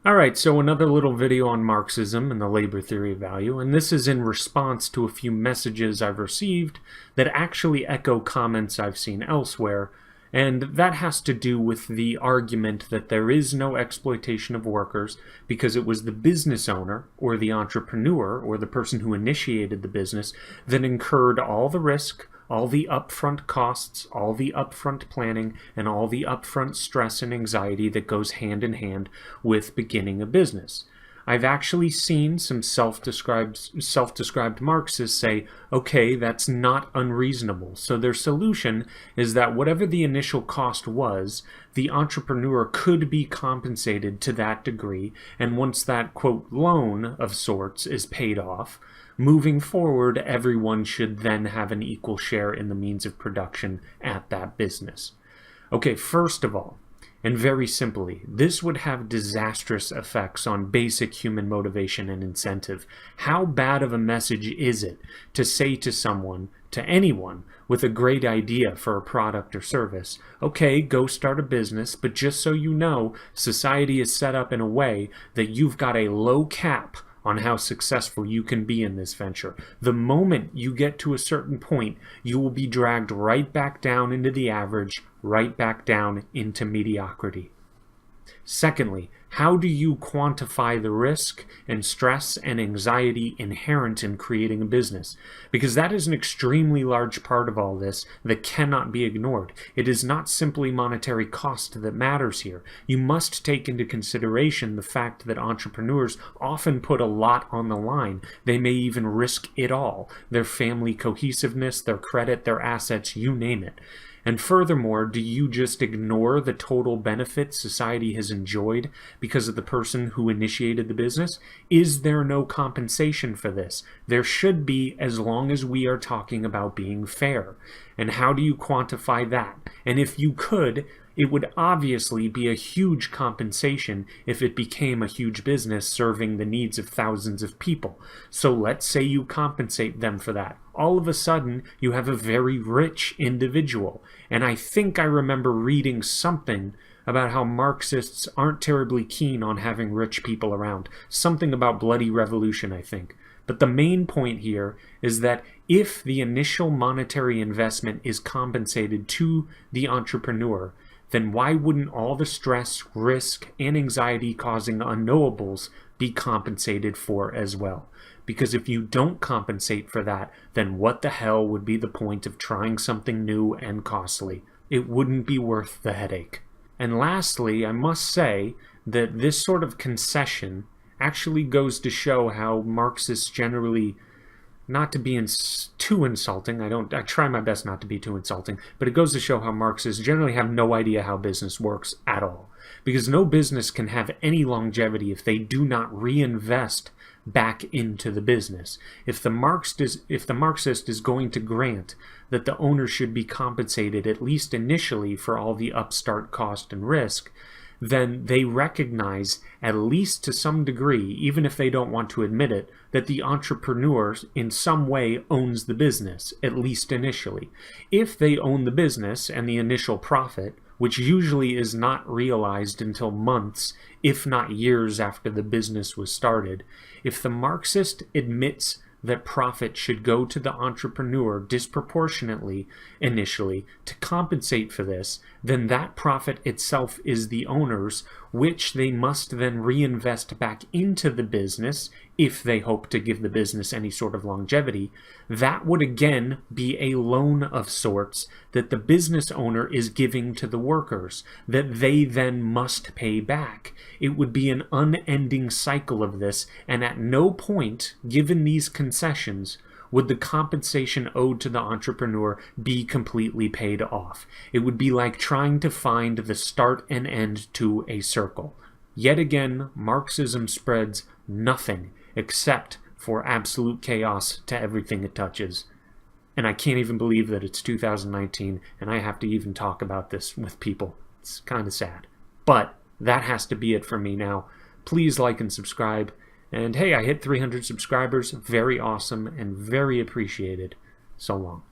Alright, so another little video on Marxism and the labor theory of value, and this is in response to a few messages I've received that actually echo comments I've seen elsewhere, and that has to do with the argument that there is no exploitation of workers because it was the business owner, or the entrepreneur, or the person who initiated the business that incurred all the risk, all the upfront costs, all the upfront planning, and all the upfront stress and anxiety that goes hand in hand with beginning a business. I've actually seen some self-described Marxists say, okay, that's not unreasonable. So their solution is that whatever the initial cost was, the entrepreneur could be compensated to that degree, and once that, quote, loan of sorts is paid off, moving forward, everyone should then have an equal share in the means of production at that business. Okay, first of all, and very simply, this would have disastrous effects on basic human motivation and incentive. How bad of a message is it to say to someone, to anyone, with a great idea for a product or service, okay, go start a business, but just so you know, society is set up in a way that you've got a low cap on how successful you can be in this venture. The moment you get to a certain point, you will be dragged right back down into the average, right back down into mediocrity. Secondly, how do you quantify the risk and stress and anxiety inherent in creating a business? Because that is an extremely large part of all this that cannot be ignored. It is not simply monetary cost that matters here. You must take into consideration the fact that entrepreneurs often put a lot on the line. They may even risk it all. Their family cohesiveness, their credit, their assets, you name it. And furthermore, do you just ignore the total benefit society has enjoyed because of the person who initiated the business? Is there no compensation for this? There should be, as long as we are talking about being fair. And how do you quantify that? And if you could, it would obviously be a huge compensation if it became a huge business serving the needs of thousands of people. So let's say you compensate them for that. All of a sudden, you have a very rich individual. And I think I remember reading something about how Marxists aren't terribly keen on having rich people around. Something about bloody revolution, I think. But the main point here is that if the initial monetary investment is compensated to the entrepreneur, then why wouldn't all the stress, risk, and anxiety causing unknowables be compensated for as well? Because if you don't compensate for that, then what the hell would be the point of trying something new and costly? It wouldn't be worth the headache. And lastly, I must say that this sort of concession actually goes to show how Marxists generally, not to be too insulting, I try my best not to be too insulting, but it goes to show how Marxists generally have no idea how business works at all. Because no business can have any longevity if they do not reinvest back into the business. If the Marxist is going to grant that the owner should be compensated at least initially for all the upstart cost and risk, then they recognize, at least to some degree, even if they don't want to admit it, that the entrepreneur in some way owns the business, at least initially. If they own the business and the initial profit, which usually is not realized until months, if not years after the business was started, if the Marxist admits that profit should go to the entrepreneur disproportionately initially to compensate for this, then that profit itself is the owner's, which they must then reinvest back into the business if they hope to give the business any sort of longevity. That would again be a loan of sorts that the business owner is giving to the workers that they then must pay back. It would be an unending cycle of this, and at no point, given these concessions, would the compensation owed to the entrepreneur be completely paid off. It would be like trying to find the start and end to a circle. Yet again, Marxism spreads nothing except for absolute chaos to everything it touches. And I can't even believe that it's 2019 and I have to even talk about this with people. It's kind of sad. But that has to be it for me now. Please like and subscribe. And hey, I hit 300 subscribers. Very awesome and very appreciated. So long.